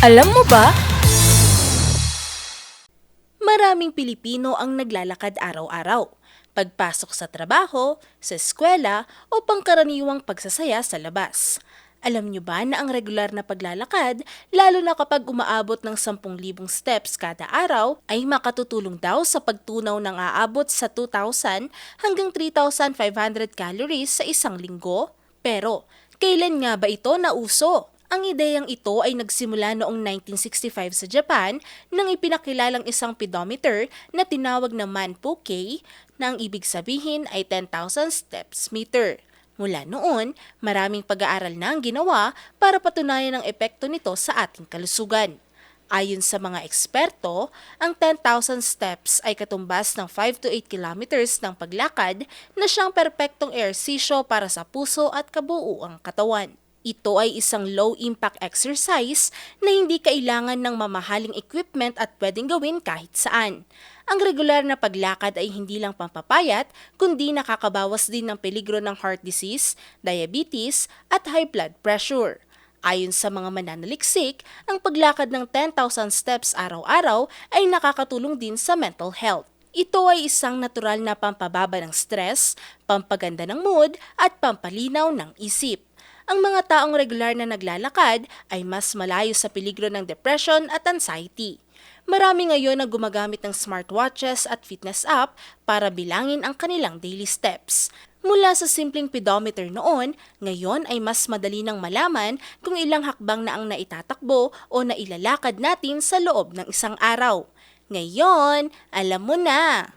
Alam mo ba? Maraming Pilipino ang naglalakad araw-araw. Pagpasok sa trabaho, sa eskwela o pangkaraniwang pagsasaya sa labas. Alam nyo ba na ang regular na paglalakad, lalo na kapag umaabot ng 10,000 steps kada araw, ay makatutulong daw sa pagtunaw ng aabot sa 2,000 hanggang 3,500 calories sa isang linggo? Pero, kailan nga ba ito nauso? Ang ideyang ito ay nagsimula noong 1965 sa Japan nang ipinakilalang isang pedometer na tinawag na Manpo-K na ang ibig sabihin ay 10,000 steps meter. Mula noon, maraming pag-aaral na ang ginawa para patunayan ang epekto nito sa ating kalusugan. Ayon sa mga eksperto, ang 10,000 steps ay katumbas ng 5 to 8 kilometers ng paglakad na siyang perpektong ehersisyo para sa puso at kabuuang katawan. Ito ay isang low-impact exercise na hindi kailangan ng mamahaling equipment at pwedeng gawin kahit saan. Ang regular na paglakad ay hindi lang pampapayat, kundi nakakabawas din ng peligro ng heart disease, diabetes, at high blood pressure. Ayon sa mga mananaliksik, ang paglakad ng 10,000 steps araw-araw ay nakakatulong din sa mental health. Ito ay isang natural na pampababa ng stress, pampaganda ng mood, at pampalinaw ng isip. Ang mga taong regular na naglalakad ay mas malayo sa peligro ng depression at anxiety. Marami ngayon ang gumagamit ng smartwatches at fitness app para bilangin ang kanilang daily steps. Mula sa simpleng pedometer noon, ngayon ay mas madali nang malaman kung ilang hakbang na ang naitatakbo o nailalakad natin sa loob ng isang araw. Ngayon, alam mo na!